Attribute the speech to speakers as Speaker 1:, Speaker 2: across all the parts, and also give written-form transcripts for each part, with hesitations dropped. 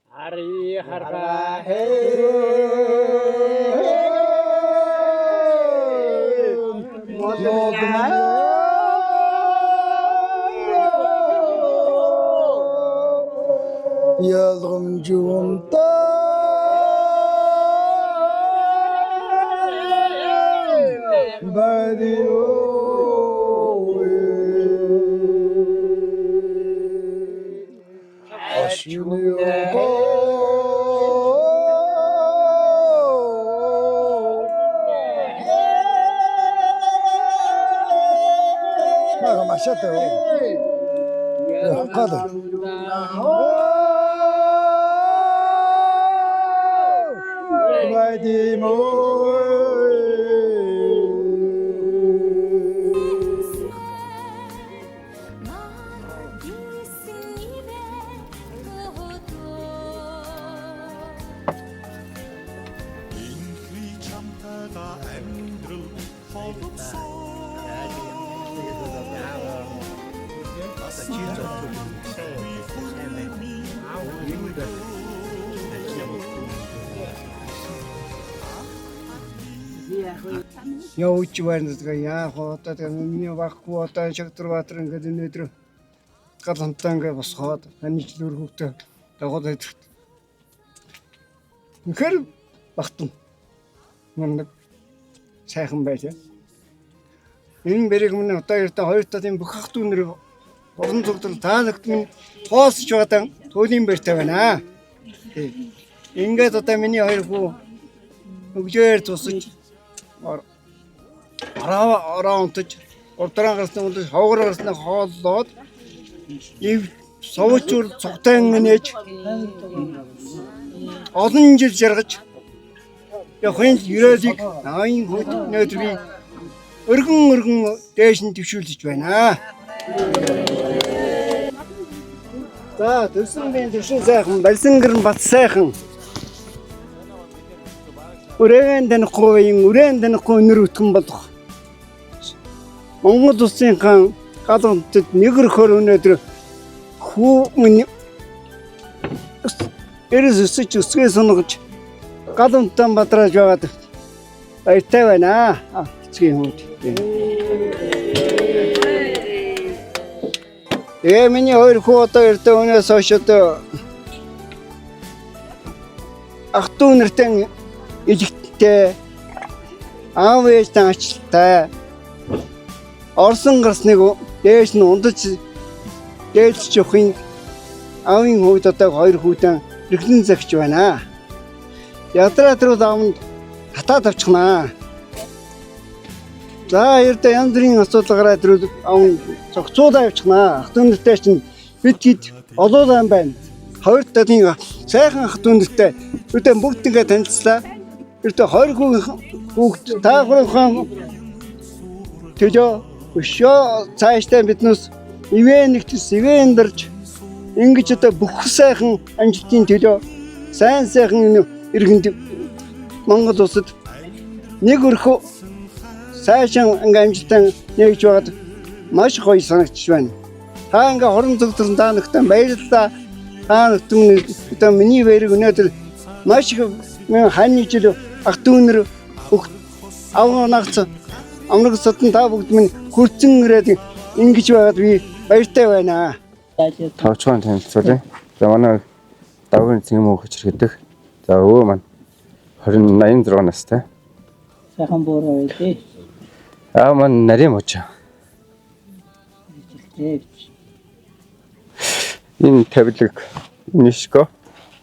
Speaker 1: Hari harga
Speaker 2: Yalgımcığımda Bak maşata o. Kadar. Явж байна гэдэг яах вэ? Одоо миний баггүй одоо Шагтарбаатар ингээд өнөөдөр гал хамтаа ингээд босгоод ханий жил өргөвтэй дагуулж идэх. Үнэхээр багтан. Нэг сайхан байлаа. Энэ бэрэг минь одоо эртээ хоёр талын бүх ах дүүнэр уран зөгдөл таалагдсан минь тоосч байгаа туулийн барьтай байна. Ингээд одоо миний хоёр хүү өгжөөр тусаж ороо унтаж урдраа гарсны унтаж ховгор гарсны хооллоод ив совчур цогтойн нээж олон жил жаргаж явахын ерөөлийг наайн хүүд нөтр би өргөн дээш нь төвшүүлж байна. За төрсөн би төвшин сайхан балсан гэрн бат сайхан Үрэн танихгүй өнөр өтгөн болох. Монгол улсын хаан гадаадд нэгэрхөр өнөөдөр хүү минь эрс өсөж өсгөө сонгож гадаадтай бадрааж байгаад баяртай байна. Эцгийн хүүд. Миний хоёр хүү одоо эртээ өнөөс хойш одоо ах дүү нэртэн Ижигтэй аав ээжтэй ачлалтай орсон гарсныг дээш нь ундаж дээлж явахын аавын хувьд одоо хоёр хүүтэн эргэлэн загч байна. Ядраа төрөл аавд хатаад авчихнаа. За эрдэ янз бүрийн асуудал гараад ирвэл аав зогцуулаад авчихнаа. Ах дүүнэртэй чинь бид хэд олоолаа байна. Хоёр талын сайхан ах дүүнэртэй өдөө бүгдгээ танилцлаа. Эртээ 20 хүүхэд таагрынхан төлөө өшөө цаашдаа биднээс ивэн нэгтс ивэн дэрж ингэж одоо бүх сайхан амжилтын төлөө сайн сайхан иргэнд Монгол улсад нэг өрхөө сайшин ингээ амжилтан нэгж байгаад маш гоё санагдчих байна. Та ингээ хорон зөвлөрн таанагтаа баярлалаа. Та нүтэн одоо миний баярыг өнөөдөр маш их хааны жил ах дүүнэр аваа нагц амраг сатан та бүгд минь хүрцэн ирээд ингэж байгаад би баяртай байна.
Speaker 3: Тавчхан танилцуулъя. За манай давгын цэнгэн мөнх хүчрэгдэх. За өвөө маань 86 настай.
Speaker 4: Сайхан буураа байлээ.
Speaker 3: Аа маань нарийн мужаа. Энэ тавилаг, нишко,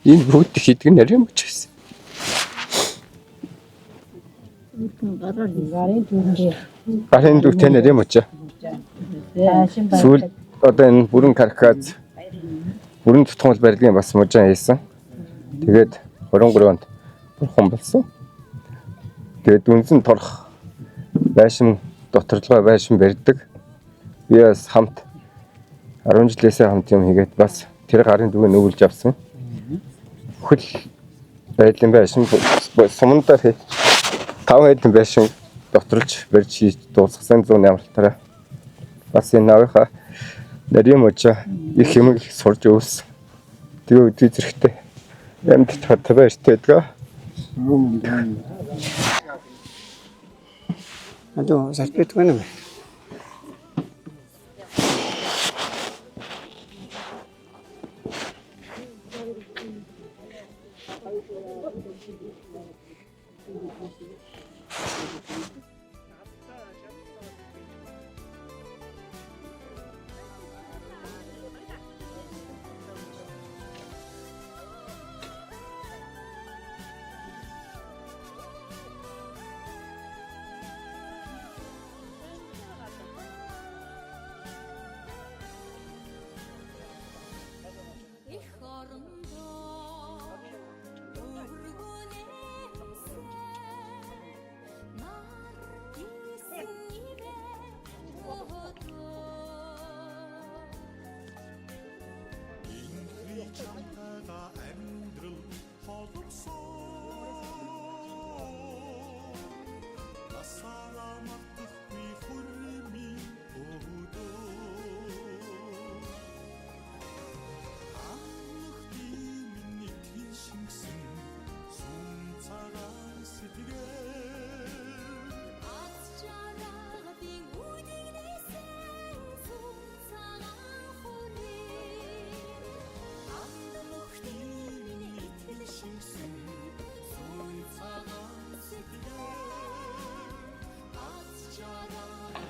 Speaker 3: энэ бүгд хийдэг нарийн муж гэсэн. Гарын дүртэй нарийн мужаа. Сүүл одоо энэ бүрэн каркад бүрэн тутмал барилгын бас мужаа хийсэн. Тэгээд 23 онд бурхан болсон. Тэгээд үнсэн торох байшин доторлогоо байшин барьдаг. Би бас хамт 10 жилээсээ хамт юм хийгээд бас тэр гарын дүгээ нөглөж авсан. Хөл байдлын байшин сумандаа 5 хэдэн байшин доторлж барьж хийж дуусгасан 100 ямартаараа. Бас энэ навынхаа нарийн мужаа их юм сурж өвс. Тэгээ үдий зэрэгтэй амьд таттай байртай гэдэг.
Speaker 2: Адуу сарпет байна.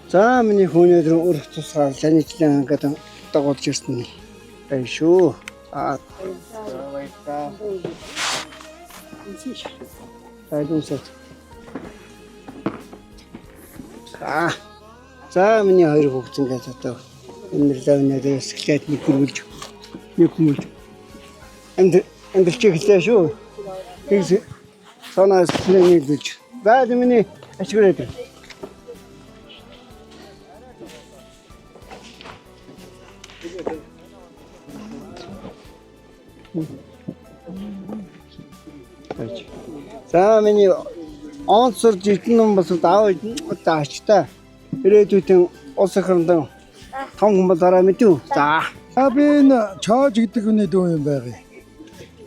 Speaker 2: За миний хүний өдөр өрх тусгаар ланичлан гэдэг дагуулж ирсэн бай шүү. Баярлалаа. Хайдуусаа. За миний хоёр хүүхэд ингээд одоо энэ лавнаар эсгэлээд нэг хөрвүүлж амьдрч эхэллээ шүү. Тэгс санаас нэлж. Баад миний ашиграад. За миний онцор житэн бас даав таачтай. Ирээдүйн улс орнын том хүмүүлээрээ мэдв. За.
Speaker 5: Би энэ чоож гэдэг хүний дүү юм байгаая.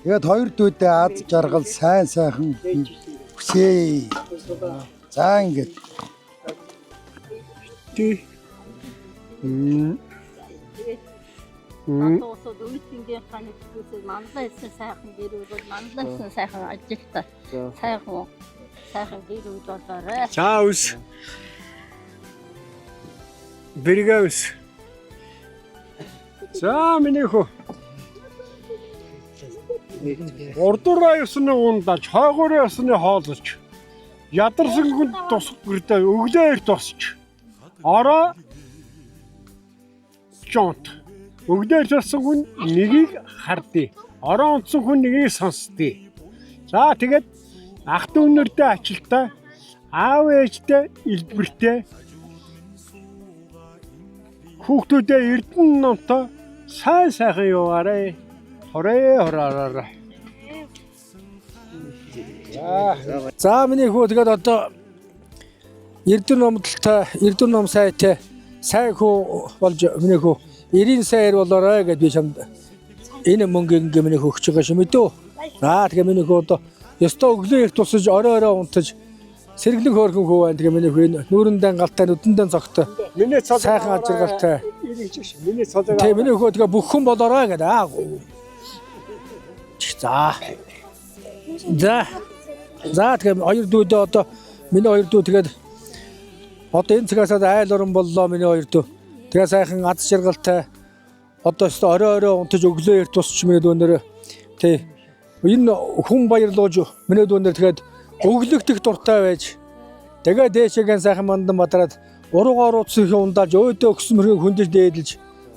Speaker 5: Тэгээд хоёр дүүтэй аз жаргал сайхан хүсье. За ингээд.
Speaker 6: Атосоо үйлдвэрийн ханыг зүйлс манлайсан сайхан гэрүүл манлайсан сайхан ажилтаа сайхан гэрүүл болоорой.
Speaker 1: За үс. Бэргэвс. За миний хөө. Ордураа ёсны ундаж, хойгоороо ёсны хоолж. Ядарсан хүн тусах гэрдээ өглөө их тусч. Ороо чонт. Өглөө ирсэн хүн нэгийг хардъя. Ороо унтсан хүн нэгийг сонсдъя. За тэгээд ах дүүнэртэй ачилтаа, аав ээжтэй илбэртэй хүүхдүүдээ эрдэнэ номтой сайхан яваарай. Хороо.
Speaker 5: За миний хүү тэгээд одоо Эрдэнэ номдолтой Эрдэнэ ном сайтай сайн хүү болж миний хүү 90 сая болоорой гэд би чамд энэ мөнгөний миний хөгч байгаа шүү мэдөө. За тэгээ миний хүү одоо ёстой өглөө их тусаж орой унтаж сэргэлэн хөөрхөн хөө байна. Тэгээ миний хүү нүүрэндээ галтай нүдэндээ цогтой.
Speaker 1: Миний цол
Speaker 5: Сайхан ажиргалтай.
Speaker 1: Миний цолоо.
Speaker 5: Тэгээ миний хөө тэгээ бүх хүн болоорой гэдэг аа. За тэгээ хоёр дүүдээ одоо миний хоёр дүү тэгээд одоо энэ цагаас айл орон боллоо миний хоёр дүү. Тэгээ сайхан аз жаргалтай одоо ч орой унтаж өглөө эрт тусч миний дүүнээр тий энэ хүн баярлууж миний дүүнээр тэгээд өглөгдөх дуртай байж тэгээ дээшээгээ сайхан мандан мадраад уруугаар уцсхийн ундаалж өөдөө өгсөн мөргийг хөндөж дээдэлж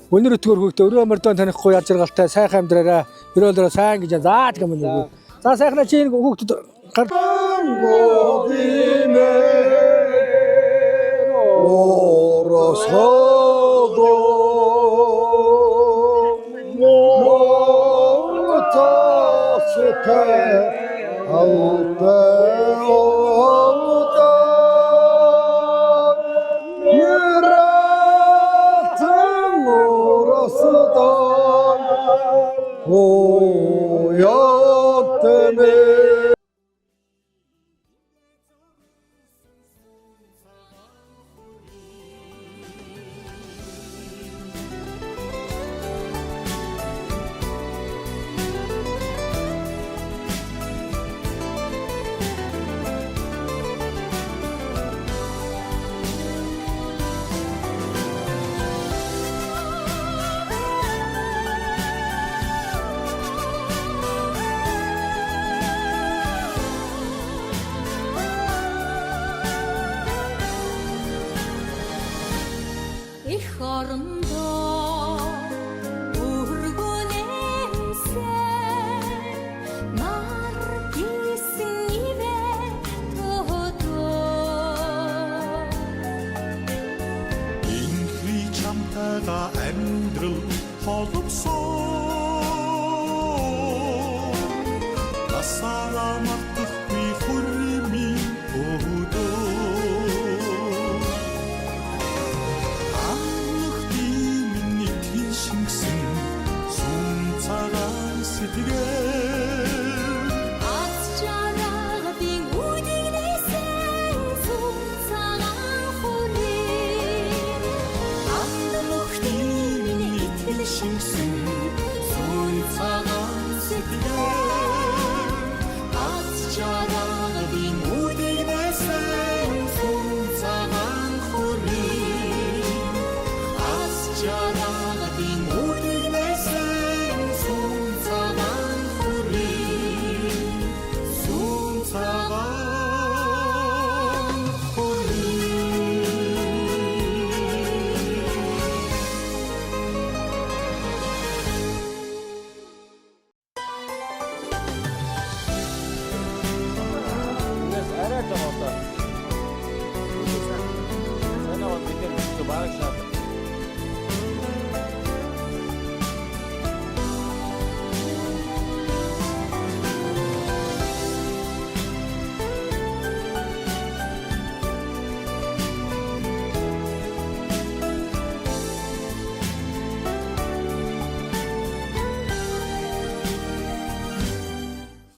Speaker 5: өнөр өтгөр хөвгтө өрөө мордон танихгүй аз жаргалтай сайхан амьдраараа өрөөлөөрөө сайн гэж заа тэгээ миний дүү. За сайхан чи энэ хөвгтөд гар
Speaker 7: Их орондоо өргөнэмсээ нар гисэн ивэ тохотоо
Speaker 8: Инхри чамтайга амьдрал холбосон Насаараа мартахгүй хүрмийн өгдөө
Speaker 9: Арай жоо одоо. Санаа бид нар бараг шаа